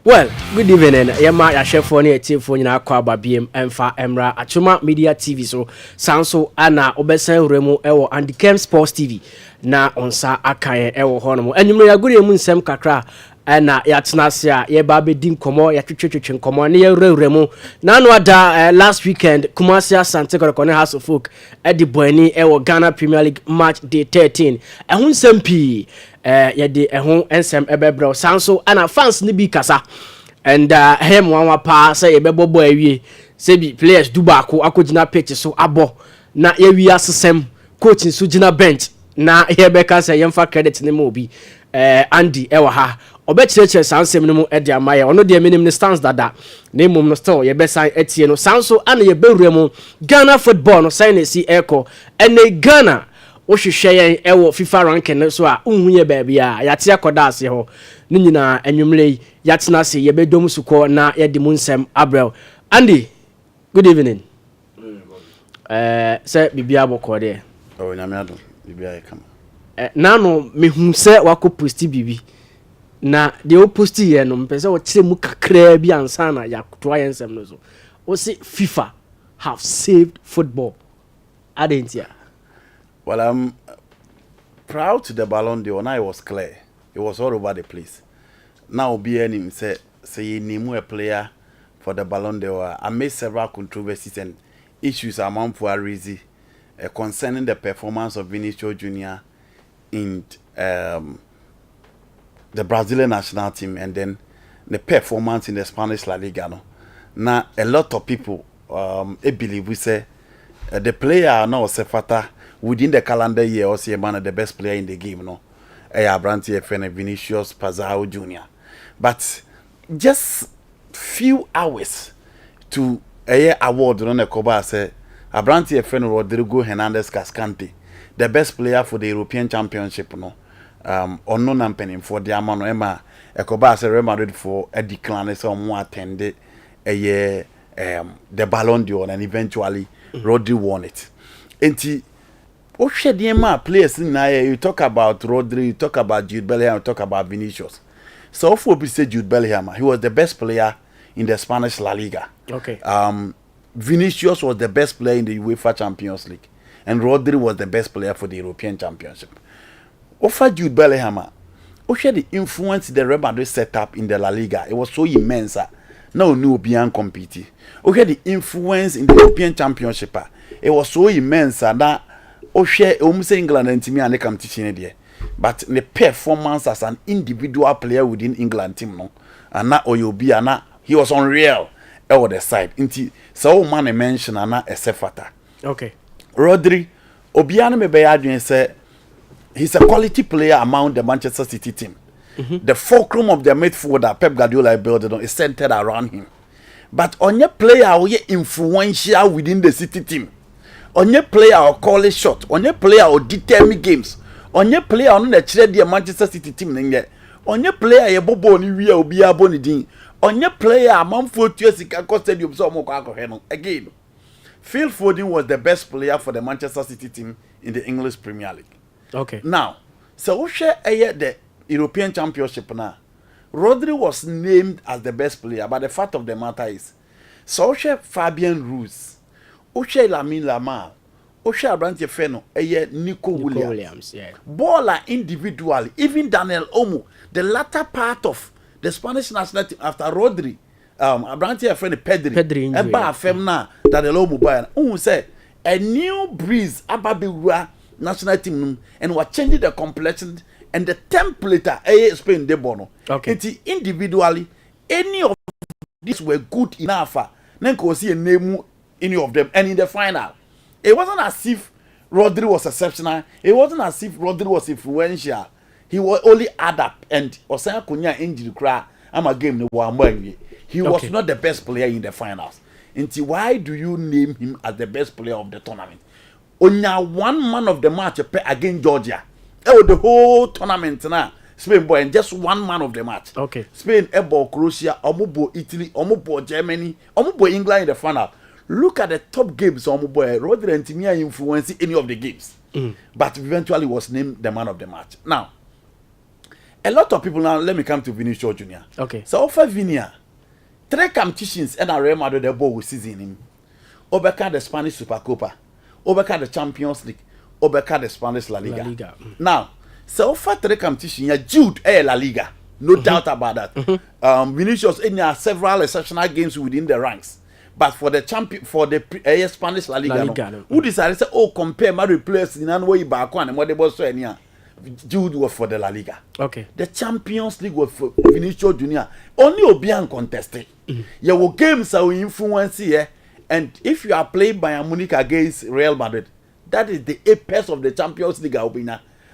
Well, good evening. Yema ya chef for ni team for nyina kwa ba BM Emfa Emra Achuma Media TV so sanso ana obesen remu ewo Andikem Sports TV na onsa akaye ewo hono enwumre ya gure mu nsem kakra na ya tenase a ye ba be dim komo ya twetwetwe nkomo ne ya rewremu na no ada last weekend Kumasi Asante Kotoko House of Folk edi boani ewo Ghana Premier League match day 13 ehun nsem pi ye de ehun ensem ebebro sanso ana fans ni bi kasa and him one pa say ye bebobo awie say bi players du ba ko akogina pitch so abo na ye wi asesem coaching so gina bench na ye beka say yemfa credit ni mo bi Andy ewa ha obechirechire sansem no mu e de amaye ono de minim ne stance dada na mum no still ye be sign etie no sanso ana ye bewure mu Ghana football no sign si echo ene Ghana wo hwehwe yen ewo FIFA ranking so a unhu ye ba bia yate akoda ase ho ni nyina anwumle yatena se ye bedom suko na ye de mu nsem Abrel Andy good evening say bibia boko de oh nyame ado bibia e kama na no mehu se wako posti bibi na de o posti ye no mpese o kire mu kakra bi ansa na yakoto ayensem no so o se FIFA have saved football adentia. Well, I'm proud to the Ballon d'Or. Now it was clear. It was all over the place. Now be any say you name a player for the Ballon d'Or. I made several controversies and issues among Fuarizi concerning the performance of Vini Jr. in the Brazilian national team and then the performance in the Spanish La Liga. No? Now a lot of people believe we say the player now Sefata within the calendar year or say man the best player in the game no Abranti FN Vinicius Pazao Jr. But just few hours to a year award on a Koba say Abranti FN Rodrigo Hernandez Cascante the best player for the European Championship no unknown and for the amount Emma Ekoba say Real Madrid for a decline so more attended a year the Ballon d'Or and eventually Rodri won it. And oh, players in you talk about Rodri, you talk about Jude Bellingham, you talk about Vinicius. So, if we say Jude Bellingham, he was the best player in the Spanish La Liga. Okay. Vinicius was the best player in the UEFA Champions League, and Rodri was the best player for the European Championship. Over Jude Bellingham, the influence the Real Madrid set up in the La Liga, it was so immense. No new beyond competing. Okay, the influence in the European Championship, it was so immense that England and Timmy and come teaching there. But the performance as an individual player within England team, no, and now Oyobi and he was unreal over the side. So man mention and a Sefata. Okay. Rodri, Obiano me say he's a quality player among the Manchester City team. The fulcrum of the midfielder Pep Guardiola built is centered around him. But on your player who is influential within the City team. On your player or call a shot, on your player or determine games, on your player on the trade Manchester City team, on your player a bobo ni we will be a bonidin, on your player among 4 years in Kako Stadium so again. Phil Foden was the best player for the Manchester City team in the English Premier League. Okay. Now, so we share the European Championship now. Rodri was named as the best player, but the fact of the matter is, so share Fabian Ruiz. Oche Lamine Lamar, Oche Abranti Feno, Nico Williams. Yeah. Baller individually, even Daniel Olmo, the latter part of the Spanish national team after Rodri, Abranti Feno, Pedri, Eba Femna, Daniel Olmo Bayern. Who say a new breeze Ababiwa national team and was changing the complexion and the template Spain de Bono. Okay. Individually, any of these were good enough. Then could see a name. Any of them, and in the final, it wasn't as if Rodri was exceptional. It wasn't as if Rodri was influential. He was only add up, and Osanya Kunya injury cry. I'm a game no one. He was not the best player in the finals. And why do you name him as the best player of the tournament? Only one man of the match against Georgia. The whole tournament now. Spain boy and just one man of the match. Okay. Spain, Ebo, Croatia, Omubo, Italy, Omubo, Germany, Omubo, England in the final. Look at the top games on boy. Rodri and Timmy influencing any of the games. But eventually was named the man of the match. Now, a lot of people now, let me come to Vinicius Junior. Okay. So offer Vini 3 competitions and a Real Madrid the ball with season him. Overcome the Spanish Supercopa, overcome the Champions League, overcome the Spanish La Liga. Now, so offer 3 competitions, Jude La Liga. No doubt about that. Vinicius in several exceptional games within the ranks. But for the champion, for the Spanish La Liga, who decided to say, oh, compare Madrid players in one way back one and what they was saying here. Jude was for the La Liga. Okay. The Champions League was for Vinicius Junior. Only Obian contested. Your games are influence here. And if you are playing Bayern Munich against Real Madrid, that is the apex of the Champions League.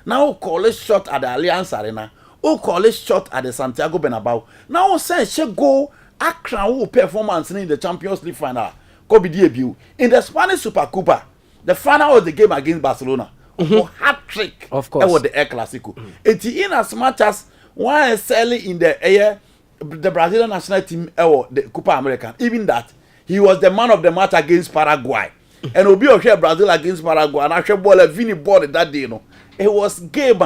Now call it shot at the Allianz Arena. Oh, call it shot at the Santiago Bernabeu. Now say she go Accra performance in the Champions League final. Could be debut in the Spanish Supercopa. The final was the game against Barcelona. Hat trick. Of course. That was the El Clasico. It's in as much as one selling in the Brazilian national team or the Copa American. Even that he was the man of the match against Paraguay. And Obi Oshe Brazil against Paraguay. And Ashe ball Vini ball that day. It was game.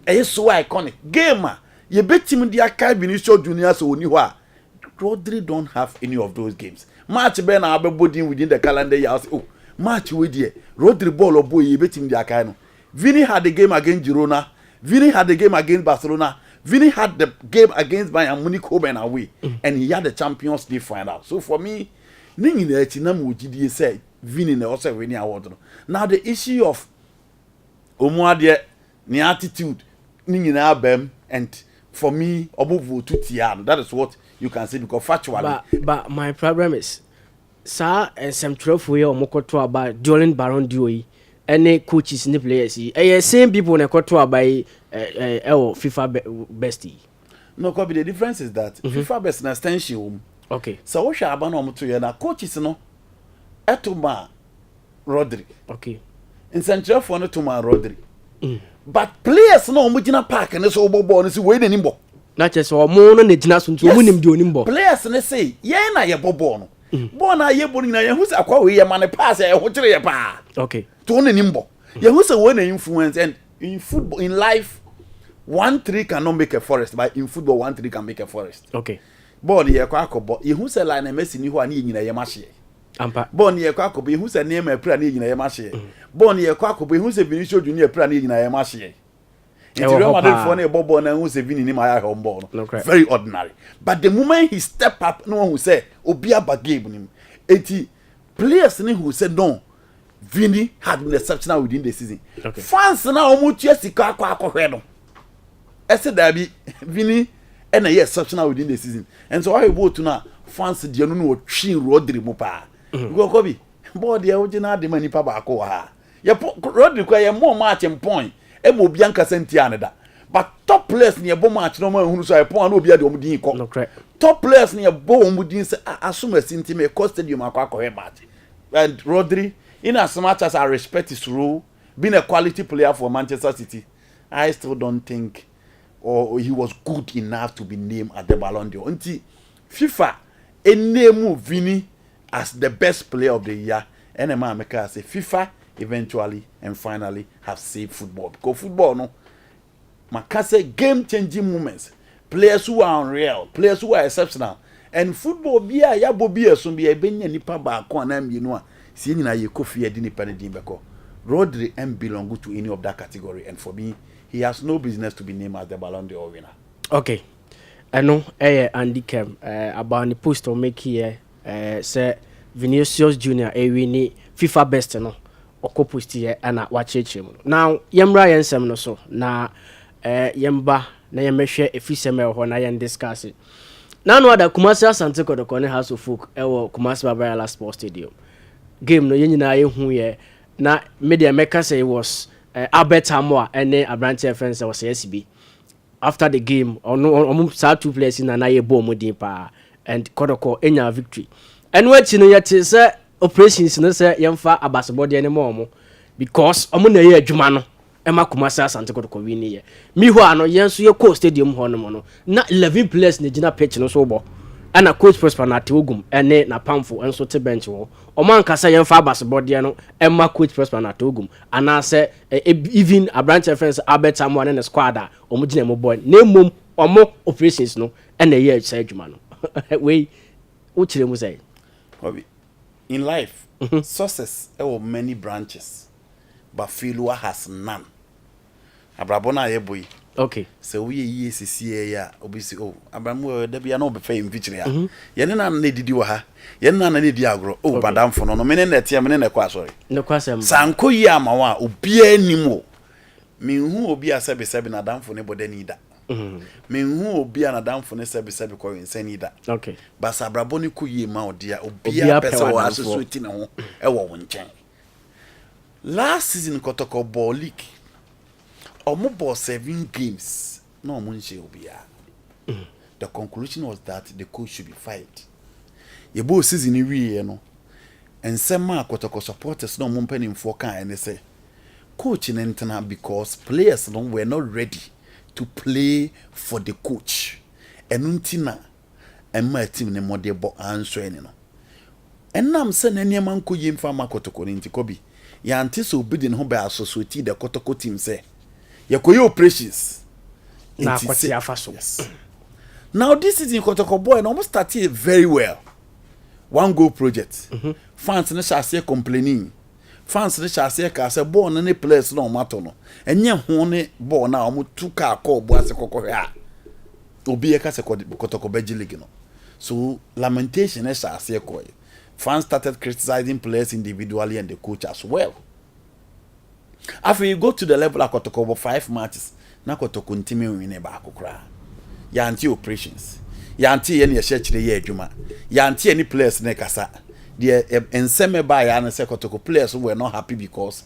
It's so iconic. Game. You bet him the Akai Vinicius Junior so Niwa. Rodri don't have any of those games. Match Ben Abel within the calendar year. Oh, match with you. Rodri ball or boy, you bet him the Akai. Vini had the game against Girona. Vini had the game against Barcelona. Vini had the game against Bayern Munich home and away. And he had the Champions League final. So for me, Ning in the Chinam would say Vini also winning award. Now the issue of Omuadie, the attitude, Ning in our bem, and for me, Obuvu to Tian. That is what you can say because factually. But my problem is, sir, and some 12 way or Mokoto about during Baron Dewey. Any coaches in the players, same people in a quarter by FIFA bestie. No, copy. The difference is that FIFA best na extension. Okay. So what shall happen on to you na coaches no? Etuma Rodri. Okay. In Central for no Etuma Rodri. But players no mujina park and so bobo and see where the nimbo. Not just or more than the Jinasun to win do nimbo. Players and say, yeah, na ye bobo no. Bona ye boni na ye who's a kwa we man pass ya hotre ya pa. Okay. To only nimbo. Ye who's a winning influence and in football in life 1 tree cannot make a forest, but in football 1 tree can make a forest. Okay. Born ye kwa kobo ye who's a line and Messi ni ho ani nyina ye mahye. Ampa. Born ye kwa kobo ye who's a name a pra ni nyina ye mahye. Born ye kwa kobo ye who's a Vinicius Junior pra ni nyina ye mahye. It's Real Madrid for ne bobo na who's a Vini ni my home. Very ordinary. But the moment he step up, no one will say Obia bagame him. Eti players ni who said no. Vini had been exceptional within the season. Okay. Fans now omutu sika akwa no. Ese dabi Vini and a exceptional within the season. And so I vote to now fans the no twi Rodri mo pa. Go Kobe. Board the original the money pa ba ko ha. Ya Rodri kwa ya more match in point. E mo bianca sentiana da. But top players near bo match no man who so I point no be the omudin ko. No correct. Top players near bo omudin say assume senti me cost stadium akwa match. And Rodri, in as much as I respect his role, being a quality player for Manchester City, I still don't think he was good enough to be named at the Ballon d'Or. Until FIFA name Vini as the best player of the year, and a man make us say FIFA eventually and finally have saved football. Because football, no, Makase game-changing moments, players who are unreal, players who are exceptional, and football be a yabo be a sumbi a benya nipa ba ko anam you know. See na ye kofi edi nipa ne din beko. Rodri belong to any of that category, and for me, he has no business to be named as the Ballon d'Or winner. Okay. I know Andy Kem about the post on make here say Vinicius Junior win FIFA best no oko post here and watch it. Now yemra yensem no so na yemba na yemhwe efisem ho na yen discuss it. Now no other Kumasi Asante Kotoko ne House of Folk ewo Kumasi Babayala Sports Stadium. Game no yenina yehu ye na media maker say it was Albert Hamwa and Abrante friends was SB. After the game, on two players in an aye bomb pa and Kotoko enya victory. And what you know yet is operations no say yemfa abasabody anymore because omuna ye adwuma Emma Kumasi Asante Kotoko win ye. Me ho ano yenso ye co stadium ho no na 11 players na gina pitch no so bo. ana coach Prosper na te ogum ene na pamfo enso te bench wo oman kasa yen fa baseball no emma coach Prosper na te ogum ana se even a branch friends Albert Amo and the squad a omugina mo boy na mom omo operations no ene ye say adwuma no we wo kire mu say in life success have many branches but failure has none. Abrabona yeboy. Okay. So we ye see ya obisi oh abramu da bia no be fa im feature ya. Ye ne na na didi wa ha. Ye na na didi agro. Oh badam fo no me ne na tie me ne kwa sorry. No kwasem. Sanko yi amawa obi animo. Me hu obi asebe sebe na damfo ne boda ni da. Me hu obi na damfo ne sebe sebe ko nsani da. Okay. Basa abraboni ko yi ma odia obi a pese wa asosuati ne ho e wo wonchen. Last season Kotoko ball league. Omo ball 7 games. No omunche obia. The conclusion was that the coach should be fired. Ye bo season ni wie no. Ensema Kotoko supporters no mumpeni mfoka and they say coach in intena because players no were not ready to play for the coach. Enuntina emma team ne mode bo answer ni no. Enam se na niam anko yemfa Kotoko ni ntikobi. Ya antise obidi ne ho ba associate the Kotoko team say yakoye operations na kwati afaso. Yes. Now this is in Kotoko boy and almost started very well. One goal project. Fans ne shall complaining. Fans ne shall say ka say ball na ne players no matter no. Enye ho ne ball na omo two car call bo ase kokko ha. Obi e ka se Kotoko beji league no. So lamentation ne shall say ko. Fans started criticizing players individually and the coach as well. After you go to the level of Kotoko over 5 matches, na Kotoko continue win ba akokra. Ya anti operations. Ya anti ye ne chire ye adwuma. Ya anti any players ne kasa. The enseme ba ya na say Kotoko players were not happy because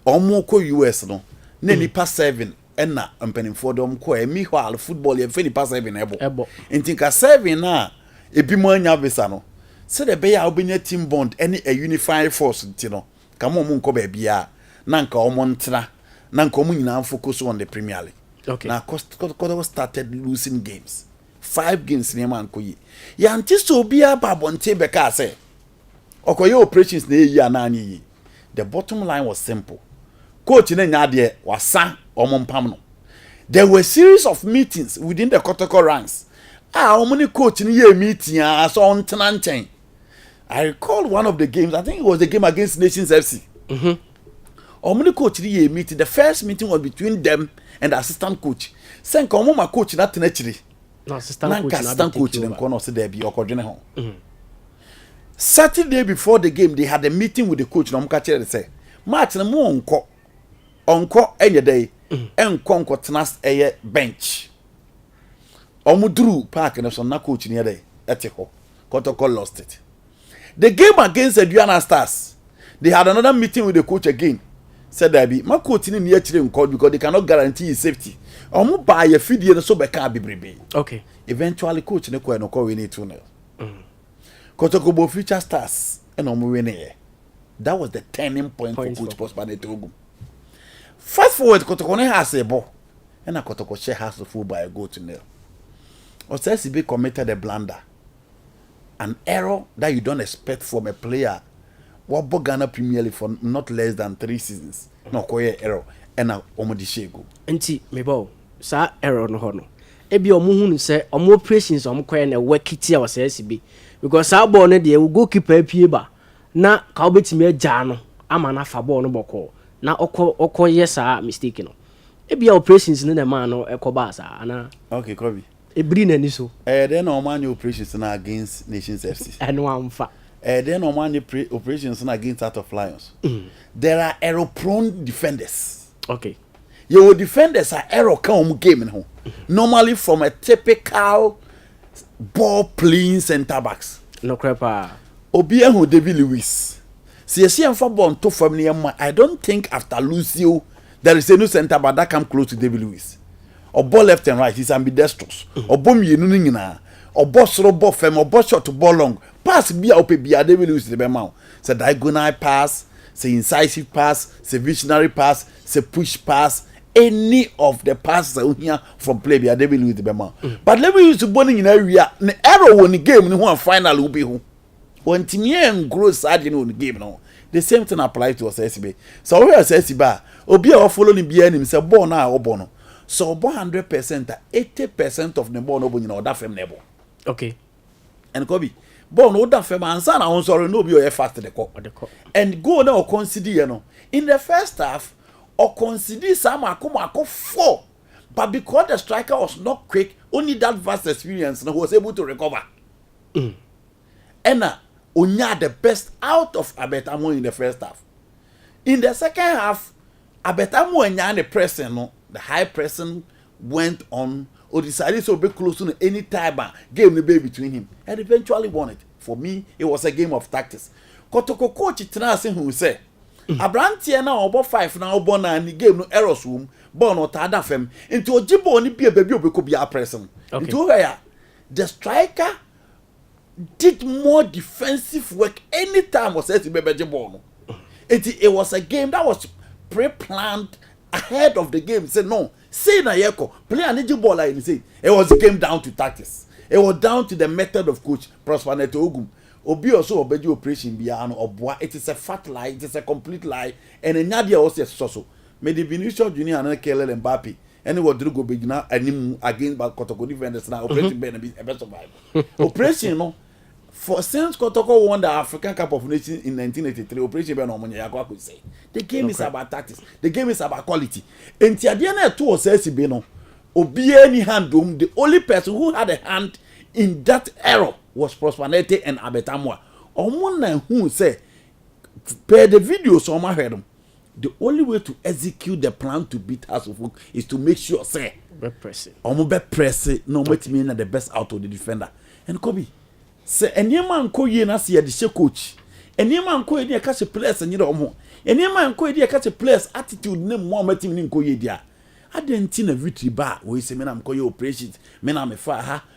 omo ko US no na nipa 7 na mpanimfo dom ko emi ho al football ye fe nipa 7 ebo. Nti ka 7 na ebi mo anya visa no. Se de be ya obenya team bond any a unified force nti no. Kama omo nko ba bia nanka omo ntra nanka omo nyina focus on the Premier League. Okay. Now Kotoko started losing games. 5 games in man ko yi. Ya antiso bia babonte be ka say okoye operations na yi anani yi. The bottom line was simple. Coach na nya de wasa omo mpam no. There were series of meetings within the Kotoko ranks. Omo ni coach ni ye meeting so on nchen. I recall one of the games, I think it was the game against Nations FC. Omni coach the meeting. The first meeting was between them and the assistant coach. Sen komo ma coach na tenachiri. No assistant coach dem kono se there be okodwene ho. Saturday before the game they had a meeting with the coach na mka chere say match na mo onko enye day enko tenas eye bench. Omuduru park na so na coach ni day ete ho. Kotoko lost it. The game against Aduana Stars, they had another meeting with the coach again. Said that be my coach in the actually because they cannot guarantee his safety. Omo buy a feed here so be can be brebe. Okay. Eventually coach ne no call win 2-0. Kotoko bo future stars and omo win here. That was the turning point for coach Prosper Netogum. Fast forward Kotoko ne has a ball. And a Kotoko share has the full by a goal to 0. Osesibe committed a blunder. An error that you don't expect from a player. What Ghana Premier League for not less than 3 seasons. No koye error and a omodi shego. Enti mebo sa error no hono. Ebi omo hunu se omo operations omo koye na workiti a wase be because sa ball no de goalkeeper apie ba na ka obetimi agya no ama na fa ball no boko na okoye sa mistake no. Ebi operations no na man no ekoba sa ana. Okay, Kobe. Ebri na ni so. Then no man operations na against Nations FC. Eno amfa. Then no man operations na against Out of Lions. There are error prone defenders. Okay. Your defenders are error come game in home. Normally from a typical ball playing center backs. No crepa. Obi who David Lewis. See for ball to family. I don't think after Lucio there is a new center back that come close to David Lewis. Or ball left and right, he's ambidextrous. Or bomb you nuna. Or boss slow ball fem or boss shot to ball long. Pass be up be a David Lewis the bemau. Say diagonal pass, say incisive pass, say visionary pass, say push pass. any of the passes here from play they will lose the bema. But let me use to burning in area the error when the game no one final will be who. When Timmy and gross sadly on the game no. The same thing applies to us SB. So we are SB. Obi a following be him say born na obono. So 100% 80% of the ball no bon in that fam nebo. Okay. And Kobe born no that fam answer na on sorry no be o fast the call. And go now consider you know. In the first half or consider some akoma 4. But because the striker was not quick, only that vast experience and was able to recover. And Onya the best out of Abetamo in the first half. In the second half, Abetamo and Yan pressing, no, the high pressing went on or decided to be close to any time game the bay between him and eventually won it. For me, it was a game of tactics. Kotoko coach Itanasi who say Abrantia now about 5 now born and the game no errors room, born or tada fem into a jibbo only be a baby could be a pressing. Into where the striker did more defensive work anytime was said to be ball. It was a game that was pre-planned ahead of the game. Say no, say na yeko play an edge ball like say it was a game down to tactics. It was down to the method of coach Prosper Neto Ogum. Obi also obeji operation biano obwa. It is a fat lie. It is a complete lie. And Nadia also so. May the Vinicius Junior and Kelly and Mbappe. And what do go begin against Kotoko defenders now operation Ben a best survive. Operation no. For since Kotoko won the African Cup of Nations in 1983, Operation Ben Omonia could say the game is about tactics. The game is about quality. And Tiadiana too says Beno. Obi any hand the only person who had a hand in that error was Prosperity and Abetamwa. Omona who say per the videos on my head. The only way to execute the plan to beat House of Folk is to make sure say be press no wait me the best out of the defender. And Kobe say any man ko ye na see the coach. Any man ko ye catch players and you know any man ko ye catch players attitude name more meeting in ko ye dia. I didn't see a victory bar we say me na me operations me na me fa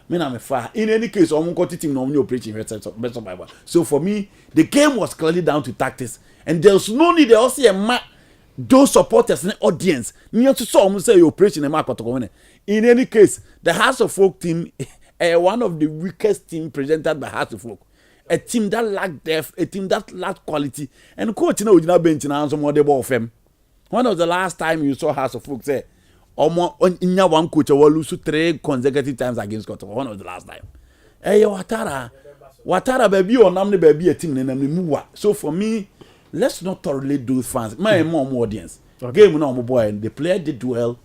in any case I'm going to team no operation best of Bible. So for me the game was clearly down to tactics and there's no need there also a those supporters and audience near to some say operation and market in any case the House of Folk team one of the weakest team presented by House of Folk, a team that lacked depth, a team that lacked quality and coach you know bench and some more the ball fem. When was the last time you saw House of Folk say in your one coach will lose 3 consecutive times against Kotoko? When was the last time? Hey, Watara baby or Namne baby a team and so for me, let's not tolerate those fans. My mom audience. Game no boy and the player did well.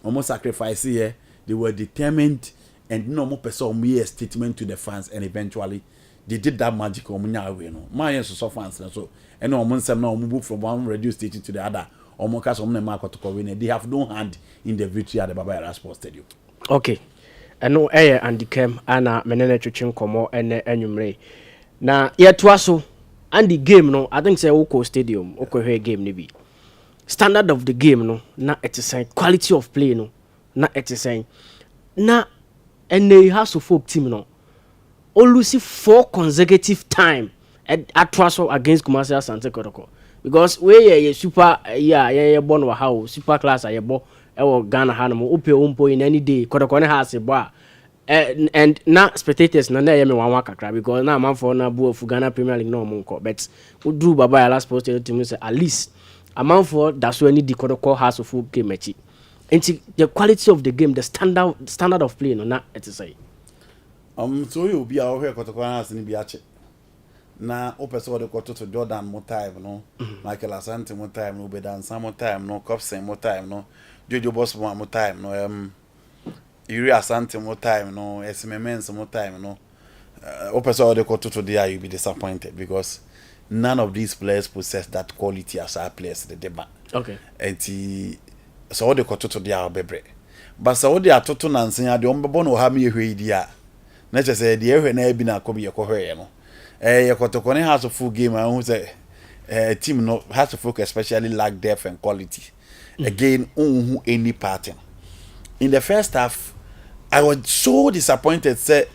Almost sacrifice here. They were determined and no more person made a statement to the fans and eventually they did that magic on my so fans and so and no one said no move from one radio station to the other. They have no hand in the victory at the Baba Yara Sports Stadium. Okay. I know and the cam and menene twetwe komo ene anwumre. Na yetwa so and the game no I think say Oko Stadium Oko hwe game ni bi. Standard of the game no na it is quality of play no na it is na ene House of Folk team no all lose 4 consecutive time at so against Kumasi Asante Kotoko. Because we super born wa how super class a bo e Ghana hanamo upe umpo in any day Kotoko ne has a bar and na spectators na me wan kakra because na man for na bu of Ghana Premier League no monko but we do Baba Yala Sports team say at least a man for that's when the Kotoko House of Folk game match and the quality of the game the standard of play no na it is say so you be out here Kotoko has ni biache na opeso de Kotoko Jordan more time no Michael Asante more time no Bedan Sam more time no Copsen more time no Jojo Boss more time no Uri Asante more time no SMMN more time no opeso de Kotoko there you be disappointed because none of these players possess that quality as our players the demand. Okay. And so de Kotoko there bebre but so de atoto nansen ade ombebo no ha me ehwe dia na che say de ehwe na bi na akobi yekohwe no Kotoko ne has a full game and who say team no has to focus especially lack depth and quality again any pattern in the first half I was so disappointed say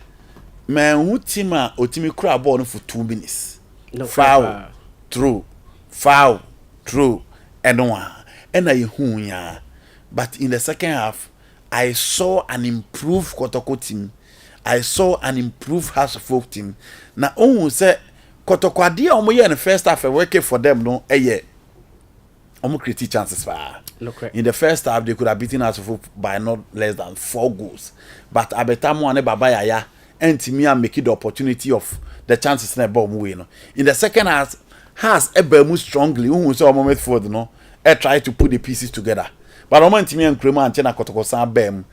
man who team a otimi kura ball for 2 minutes no foul through and one and I hu ya But in the second half, I saw an improved Kotoko team. I saw an improved House of Folk team. Now, who said Kotoko idea in the first half working for them no a year. Create chances for in the first half they could have beaten House of Folk by not less than 4 goals. But Abetamu and Babaya and Timia make it the opportunity of the chances in a bomb win. In the second half, has Ebemu strongly who saw a moment for the no try to put the pieces together. But Oman Timia and Krema and Chena Kotoko San Bem.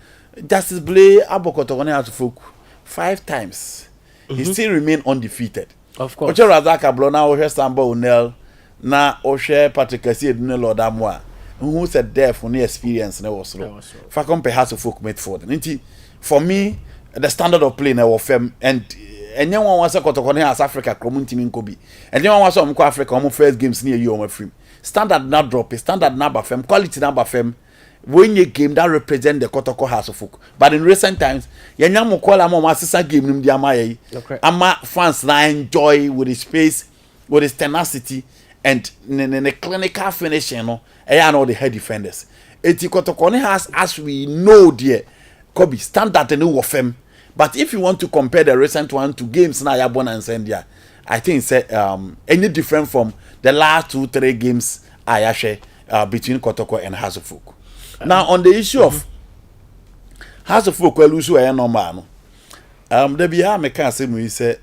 Justice Blay Abokotoko House of Folk 5 times. He still remain undefeated. Of course. Oche Razaka Blona Oche Samba Unel na Oche Patrick Kasi Edune Lord Amwa. Who said there for any experience na was slow. Facom perhaps of folk made for them. For me, the standard of play na wofem and anyone wants a Kotoko as Africa community in Kobe. And anyone wants some Africa on first games near you on my frame. Standard not drop, standard number fem, quality number fem. When you game that represent the Kotoko House of Folk. But in recent times, Yanyamu call a more sister game nim diamaye. Ama fans na enjoy with his pace, with his tenacity, and the clinical finishing, no, and all the head defenders. Eti Kotoko has, as we know, dear, Kobe standard and of them. But if you want to compare the recent one to games na Yabona and Sendia, I think it's any different from the last 2-3 games I share between Kotoko and House of Folk. Now on the issue of House of Folk lose who normal. The behind me can say we say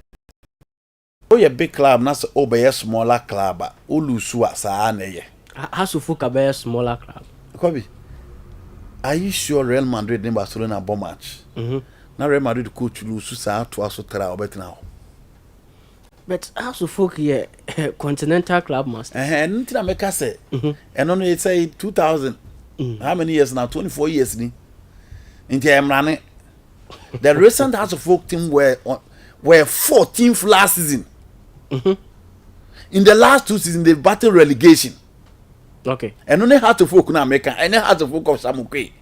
oh a big club na so obey a smaller club who lose sa na ye. House of Folk a smaller club. Kobe, are you sure Real Madrid and Barcelona bomb match? Now Real Madrid coach lose sa to us try bet now. But House of Folk here continental club master. And I make say and only say 2000. How many years now? 24 years ni. Into Emrane. The recent House of Folk team were 14th last season. In the last 2 seasons, they battled relegation. Okay. And only House of Folk in America, and then House of Folk of Samuke,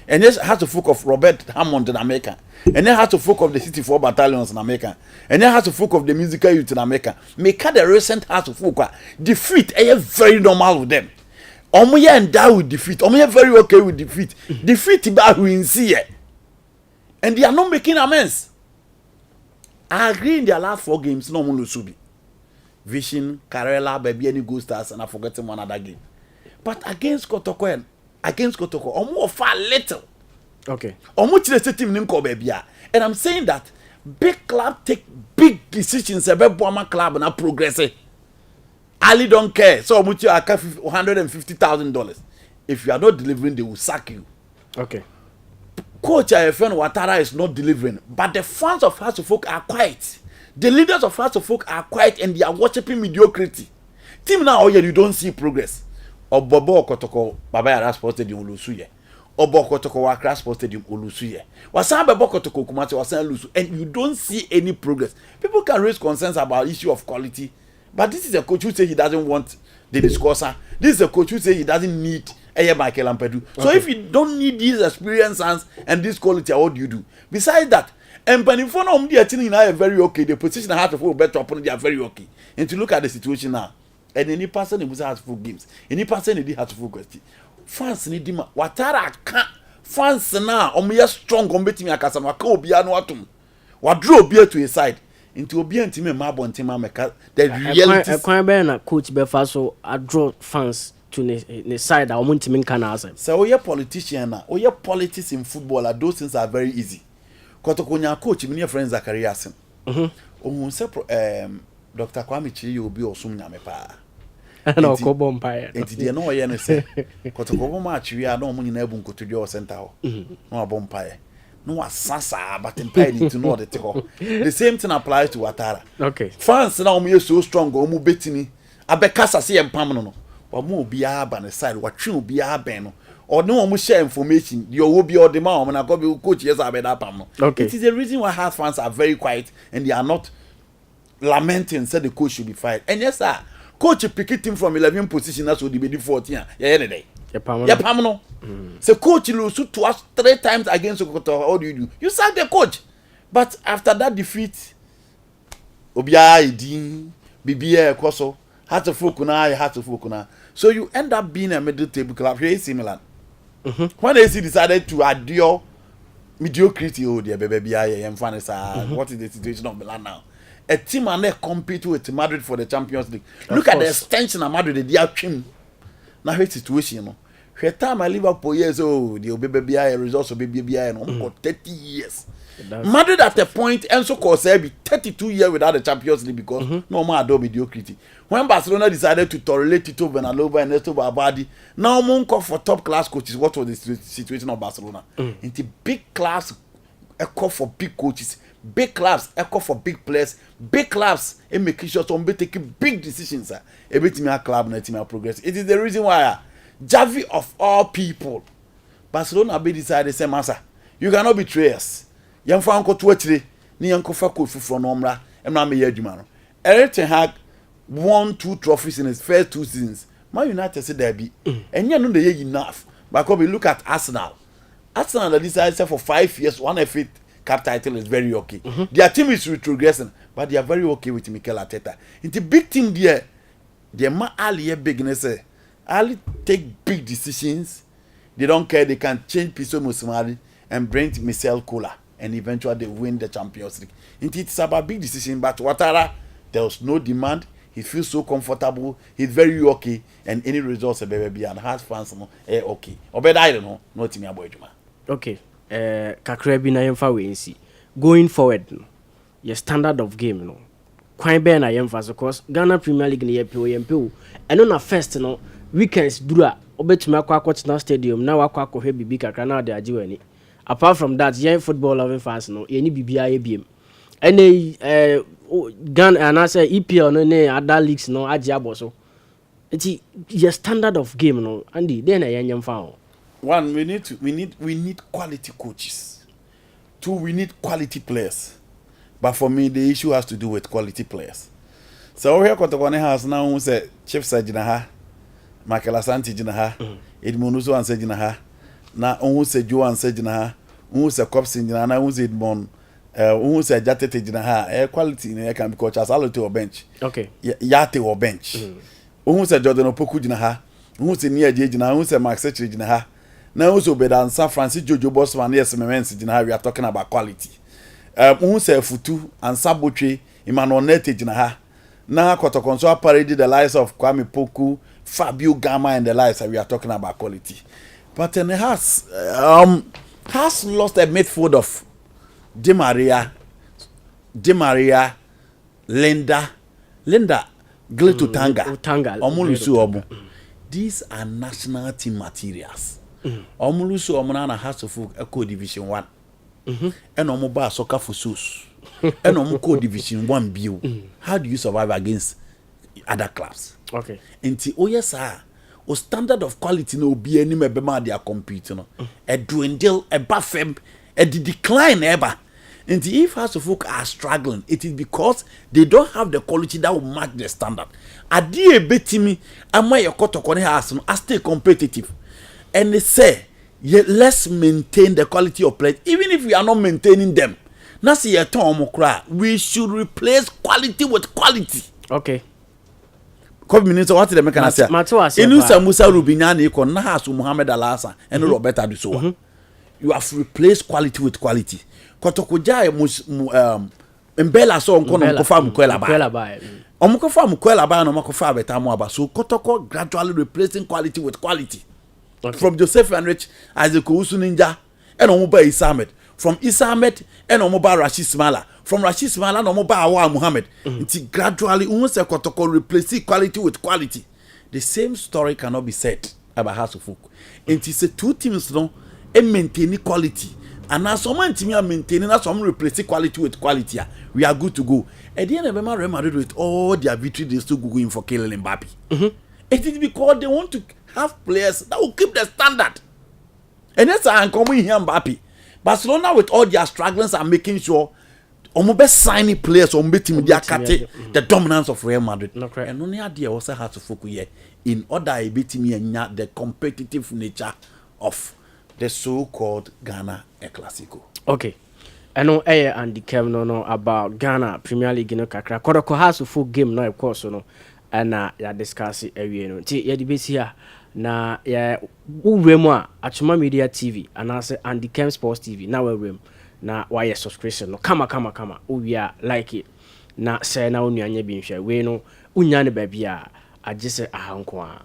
and then House of Folk of Robert Hammond in America, and then House of Folk of the 64 battalions in America, and then House of Folk of the musical youth in America. Make the recent House of Folk defeat very normal with them. Omoye and die with defeat. Omoye very okay with defeat. Defeat about win see it. And they are not making amends. I agree in their last 4 games, no one Subi. Vision, Karela, Baby, any Good Stars, and I forget one other game. But against Kotoko, Omo far little. Okay. Omo chile team nimko baby. And I'm saying that big club take big decisions about Boama club and progress. Ali don't care. So much you are $150,000. If you are not delivering, they will sack you. Okay. Coach IFN Ouattara is not delivering, but the fans of House of Folk are quiet. The leaders of House of Folk are quiet and they are worshiping mediocrity. Team now, you don't see progress. Obobo Kotoko Babaya Sports Stadium Olusuye. Obo Kotoko Wakra Sports Stadium Olusuye. Wasambe Kotoko Kumasi Wasan Lusu, and you don't see any progress. People can raise concerns about issue of quality. But this is a coach who says he doesn't want the discussion. This is a coach who says he doesn't need Michael Ampedu. So if you don't need these experience and this quality, what do you do? Besides that, and Panifona they are very okay. The position I have to hold better upon they are very okay. And to look at the situation now, and any person who has full games, any person who has full question, fans need him. Ouattara can't fans now. Omoye strong. Ombeti mi akasa. Waka obiya no atum. Wadro obiya to a side. Into obi antime mabo antime ameka the reality kwan be na coach be fa so I draw fans to the side that omuntime kan asem. So we politician na we politics in football those things are very easy. Kotoko nya coach me friend Zacharias. Ohun se Dr. Kwame Chiri obi osum nyame pa. Na okobo mpae. Enti de no ye no se Kotoko bo ma Chiri a na omu nyina ebu nkotodwe o center ho. Na obo mpae. No sasa but impaired to know the same thing applies to Ouattara. Okay. Fans now me so strong omu betini abekasa se empam no omu bia ba ne side watwe bia ben no or no omu share information the owo bia the man omu na go be coach yes abeda pam no. Okay. It is the reason why half fans are very quiet and they are not lamenting said the coach should be fired. And yes sir, coach pick him from 11 position as so the be 14 yeah day. Pam no. So coach lose to us 3 times against Kotoko. How do you do? You sack the coach. But after that defeat, Obia Idin, BBA Koso, had to Fukuna. So you end up being a middle table club here in Milan. When AC decided to adhere mediocrity, oh dear baby, what is the situation of Milan now? A team and they compete with Madrid for the Champions League. Look at the extension of Madrid, they are team. Now his situation, you know. Her time I Liverpool years old, the baby results of baby and 30 years. Madrid at a point and so called say be 32 years without the Champions League because no more do mediocrity. When Barcelona decided to tolerate Tito Benalova and Ernesto Valverde, now Mon call for top class coaches. What was the situation of Barcelona? Into big class, a call for big coaches, big clubs, a call for big players, big clubs, and making sure some be taking big decisions. Everything a club, nothing a progress. It is the reason why Javi of all people, Barcelona be decided say massa, you cannot betray us. Young fan ko twetire ni yanko fa ko fufu no mra emra me yadwuma no Eric Ten Hag won 2 trophies in his first 2 seasons. Man United said there be enya no dey enough because we look at Arsenal that decided for 5 years 1 FA Cup title is very okay. Their team is retrogressing but they are very okay with Mikel Arteta. In the big team there the man Ali bigness Ali take big decisions. They don't care, they can change Piso Musimari and bring Michel Kola. And eventually they win the Champions League. It's about big decision, but Ouattara, there was no demand. He feels so comfortable. He's very okay, and any results baby and has fans okay. Obed I don't know, not me about Juma. Okay, kakra bi na yemfa we nsi. Going forward, your standard of game, no. Kwan be na yemfa so cause Ghana Premier League na yempe. Eno na first no weekends dura obetumi akwa na stadium na wakwa akwa bibi kakra na de agi wani. Apart from that, young football loving fans no, any BBI BM. Any Ghana and I say EPL no ne other leagues no ajiabo so. It's your standard of game no, Andy. Then a young fan. One, we need quality coaches. 2, we need quality players. But for me, the issue has to do with quality players. So here Kotoko has now who say Chief Sajinaha, Michael Asante Jinaha, Edmunuso and Sajinaha. Na who say Joan Sajinaha, who say Cops in Jana, who say Edmond, who say Jatete Jinaha, quality in can be coach as all to a bench. Okay. Yate or bench. Who say Jordan Opoku Jinaha, who say Nia Jina, who say Max Setch Jinaha. Now also better than San Francisco Jojo Bosman, yes, Memens Jinaha, we are talking about quality. Who say Futu and Sabotre, Emmanuel Nete Jinaha. Now Kotoko paraded the lives of Kwame Poku, Fabio Gama, and the lives that we are talking about quality. But then has lost a midfield of Di Maria, Linda, Gleto Tanga, Omulusu Omu. These are national team materials. Omulusu Omunana has of Eco Division 1. And Omuba Soccer for Sus. And Omuko Division 1 bill. How do you survive against other clubs? Okay. Inti sir. O standard of quality no be any mebema they are competing no. A dwindle, a buffem, a decline ever. And if House of Folk are struggling, it is because they don't have the quality that will match the standard. Adi betimi ama your Kotoko has no stay competitive. And they say, let's maintain the quality of play, even if we are not maintaining them. Nasi ye we should replace quality with quality. Okay. Minister, what the mechanic say? Inusa Musa Rubinyani kon na hasu Muhammad Alasa and Roberta Dusoa. You have replaced quality with quality. Kotoko jai mbela so nkono mkofa mkwela ba. Omukofa mkwela ba no makofa betamu aba. So Kotoko gradually replacing quality with quality. Okay. From Joseph Henrich as the Kousu Ninja and Omuba Isamed. From Isamed and Omuba Rashid Smala. From Rashid Smala and Omuba Awa Muhammad. Until gradually Unse Kotoko replacing quality with quality. The same story cannot be said about House of Folk. And it's 2 teams no and maintaining quality. And now someone team are maintaining that some replacing quality with quality. We are good to go. At the end of Real Madrid with all their victory, they still going for Kylian Mbappe. It is because they want to have players that will keep the standard. And that's why I'm coming here Mbappe. Barcelona with all their struggles are making sure best signing players on team they are cutting the dominance of Real Madrid. And only idea also has to focus here in order to beat me and the competitive nature of the so-called Ghana El Clasico. Okay. I know and the Kev no about Ghana Premier League no kakra. Kotoko has a full game no of course no. And ya discuss it every no. Ti ya di besi ya na ya wurem a Atuma Media TV anase Andy Kem Sports TV na wurem na why subscription no kama we are like it na say na onuanye bi nhwe we no unya ne ba bia agye se ahanko a